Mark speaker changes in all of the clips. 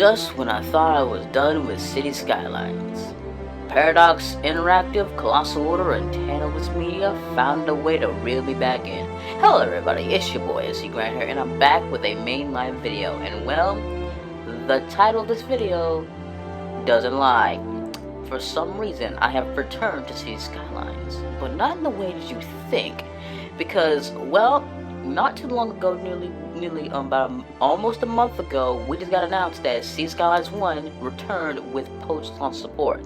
Speaker 1: Just when I thought I was done with City Skylines, Paradox Interactive, Colossal Order, and Tantalus Media found a way to reel me back in. Hello everybody, it's your boy SCGRANT here, and I'm back with a mainline video, and well, the title of this video doesn't lie. For some reason, I have returned to City Skylines, but not in the way that you think, because, well, not too long ago, nearly about almost a month ago, we just got announced that City Skylines 1 returned with post-launch support.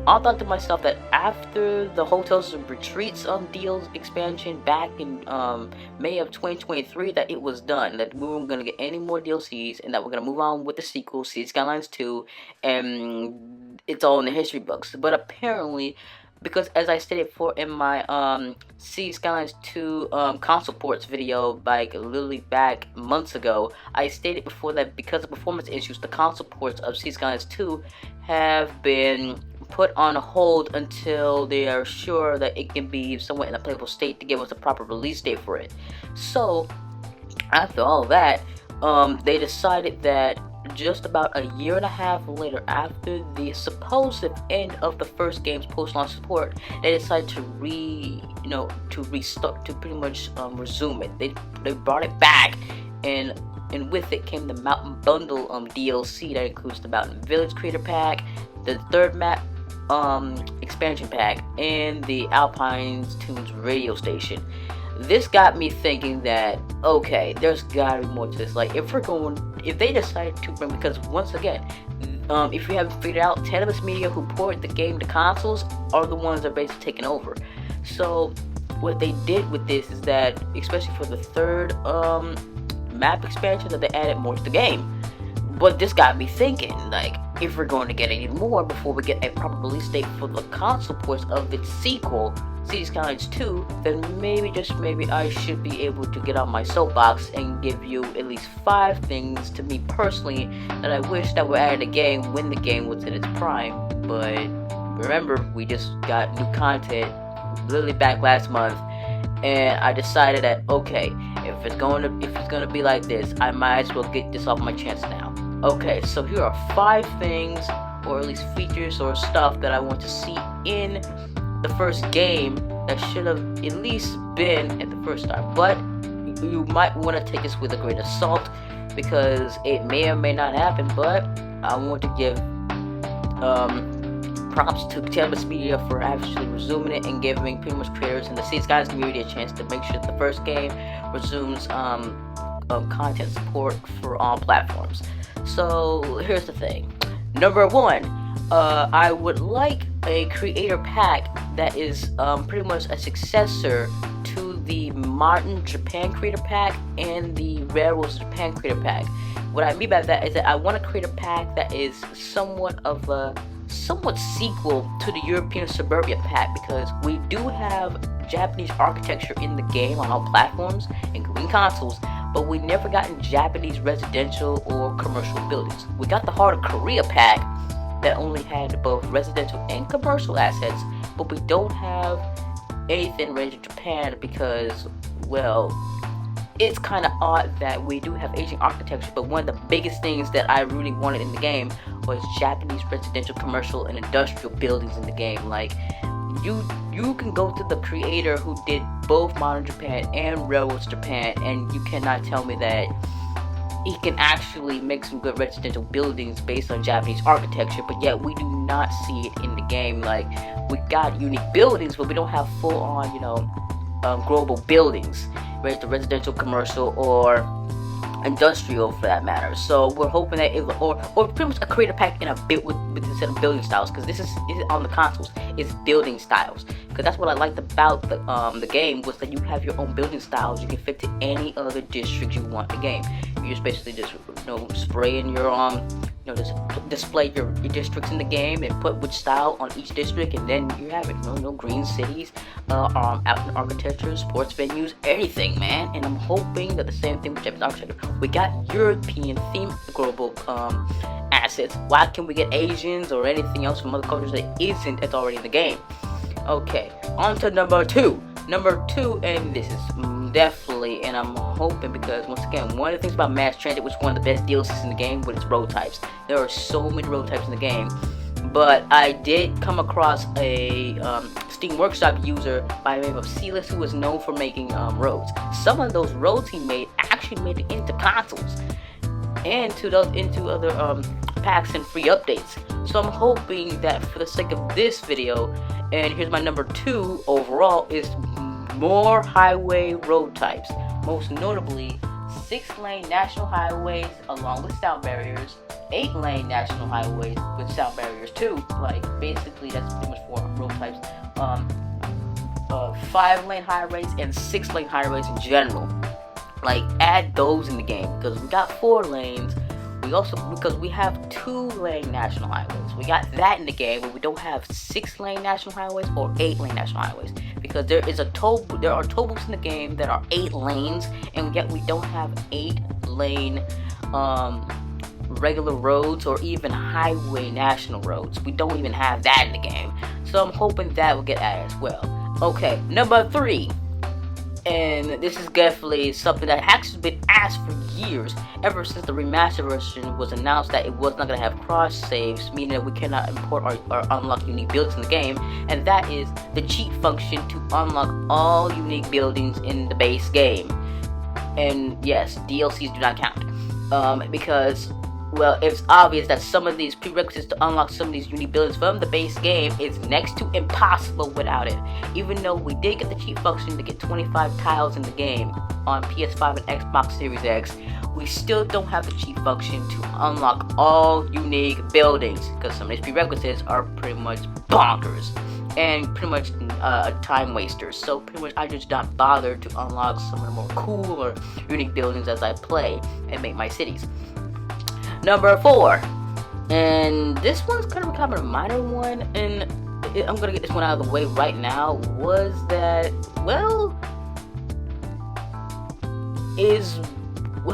Speaker 1: I thought to myself that after the Hotels and Retreats deals expansion back in May of 2023, that it was done, that we weren't going to get any more DLCs, and that we're going to move on with the sequel, City Skylines 2, and it's all in the history books. But apparently, because as I stated in my City Skylines 2 console ports video, like literally back months ago, I stated before that because of performance issues, the console ports of City Skylines 2 have been put on hold until they are sure that it can be somewhat in a playable state to give us a proper release date for it. So after all that, they decided that just about a year and a half later, after the supposed end of the first game's post-launch support, they decided to restart, to pretty much resume it. They brought it back, and with it came the Mountain Bundle DLC that includes the Mountain Village Creator Pack, the third map expansion pack, and the Alpine Tunes radio station. This got me thinking that, okay, there's gotta be more to this. Like, if they decided to bring, because once again, if you haven't figured out, Tantalus Media, who ported the game to consoles, are the ones that are basically taking over. So what they did with this is that, especially for the third map expansion, that they added more to the game. But this got me thinking, like, if we're going to get any more before we get a proper release date for the console ports of the sequel, City Skylines 2, then maybe, just maybe, I should be able to get on my soapbox and give you at least 5 things, to me personally, that I wish that were added to the game when the game was in its prime. But remember, we just got new content literally back last month, and I decided that, okay, if it's gonna be like this, I might as well get this off my chest now. Okay, so here are 5 things, or at least features or stuff, that I want to see in the first game that should have at least been at the first start. But you might want to take this with a grain of salt, because it may or may not happen. But I want to give props to Tantalus Media for actually resuming it and giving pretty much creators in the City Skylines community a chance to make sure that the first game resumes content support for all platforms. So here's the thing. Number 1, I would like a creator pack that is pretty much a successor to the Modern Japan creator pack and the Railroads Japan creator pack. What I mean by that is that I want a creator pack that is somewhat sequel to the European Suburbia pack, because we do have Japanese architecture in the game on all platforms, including consoles, but we never gotten Japanese residential or commercial buildings. We got the Heart of Korea pack that only had both residential and commercial assets, but we don't have anything related to Japan because, well, it's kind of odd that we do have Asian architecture, but one of the biggest things that I really wanted in the game was Japanese residential, commercial, and industrial buildings in the game. Like, you can go to the creator who did both Modern Japan and Railroads Japan, and you cannot tell me that he can actually make some good residential buildings based on Japanese architecture, but yet we do not see it in the game. Like, we got unique buildings, but we don't have full-on, global buildings, right? The residential, commercial, or industrial for that matter. So we're hoping that or pretty much a creator pack in a bit with instead of building styles, because this is on the consoles, it's building styles, because that's what I liked about the game, was that you have your own building styles. You can fit to any other district you want in the game. You just basically just spray in your just display your districts in the game and put which style on each district, and then you have it. Green cities, out in architecture, sports venues, anything, man. And I'm hoping that the same thing with Japanese architecture. We got European themed global assets. Why can't we get Asians or anything else from other cultures that isn't that's already in the game? Okay, on to number 2. Number 2, and this is definitely definitely, and I'm hoping, because once again, one of the things about Mass Transit, which is one of the best DLCs in the game, with its road types. There are so many road types in the game. But I did come across a Steam Workshop user by the name of Silas, who was known for making roads. Some of those roads he made actually made it into consoles and into other packs and free updates. So I'm hoping that for the sake of this video, and here's my number 2 overall, is more highway road types. Most notably, 6-lane national highways along with sound barriers, 8-lane national highways with sound barriers too. Like, basically that's pretty much 4 road types. 5-lane highways and 6-lane highways in general. Like, add those in the game, because we got 4 lanes. We also, because we have 2-lane national highways, we got that in the game, but we don't have 6-lane national highways or 8-lane national highways, because there are toll booths in the game that are 8 lanes, and yet we don't have 8-lane regular roads or even highway national roads. We don't even have that in the game, so I'm hoping that will get added as well. Okay, number 3. And this is definitely something that actually been asked for years, ever since the remastered version was announced that it was not going to have cross saves, meaning that we cannot import or unlock unique buildings in the game, and that is the cheat function to unlock all unique buildings in the base game. And yes, DLCs do not count, because, well, it's obvious that some of these prerequisites to unlock some of these unique buildings from the base game is next to impossible without it. Even though we did get the cheat function to get 25 tiles in the game on PS5 and Xbox Series X, we still don't have the cheat function to unlock all unique buildings, because some of these prerequisites are pretty much bonkers and pretty much time wasters. So pretty much I just not bothered to unlock some of the more cool or unique buildings as I play and make my cities. Number 4, and this one's kind of a minor one, and I'm gonna get this one out of the way right now, was that,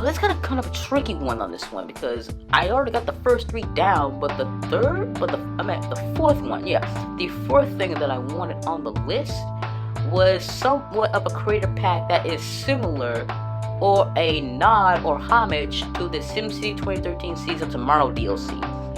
Speaker 1: it's kind of a tricky one on this one, because I already got the first 3 down, but the 4th one, the 4th thing that I wanted on the list was somewhat of a creator pack that is similar or a nod or homage to the SimCity 2013 Seeds of Tomorrow DLC.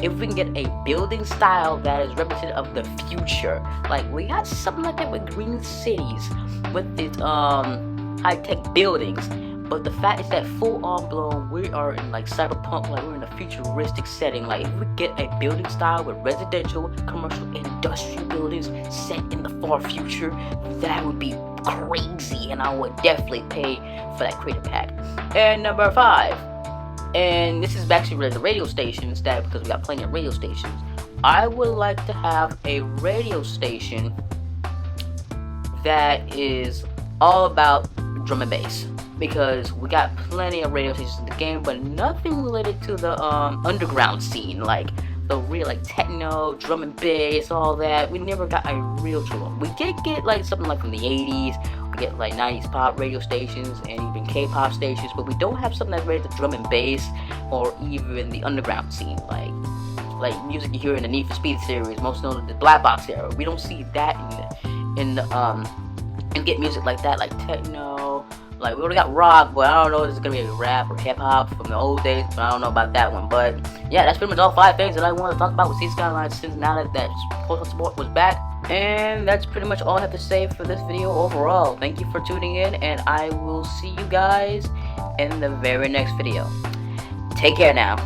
Speaker 1: If we can get a building style that is representative of the future, like we got something like that with Green Cities, with its high-tech buildings, but the fact is that full on blown, we are in like cyberpunk, like we're in a futuristic setting. Like if we get a building style with residential, commercial, and industrial buildings set in the far future, that would be crazy, and I would definitely pay for that creator pack. And number 5, and this is actually related to radio stations, that because we got plenty of radio stations, I would like to have a radio station that is all about drum and bass, because we got plenty of radio stations in the game, but nothing related to the underground scene, like the real like techno, drum and bass, all that. We never got a real drum. We did get like something like from the 80s, we get like 90s pop radio stations and even K-pop stations, but we don't have something that's related to drum and bass or even the underground scene, like music you hear in the Need for Speed series, most notably the Black Box era. We don't see that and get music like that, like techno. Like, we already got rock, but I don't know if it's gonna be a rap or hip-hop from the old days, but I don't know about that one. But yeah, that's pretty much all 5 things that I want to talk about with Skylines since now that postal support was back. And that's pretty much all I have to say for this video overall. Thank you for tuning in, and I will see you guys in the very next video. Take care now.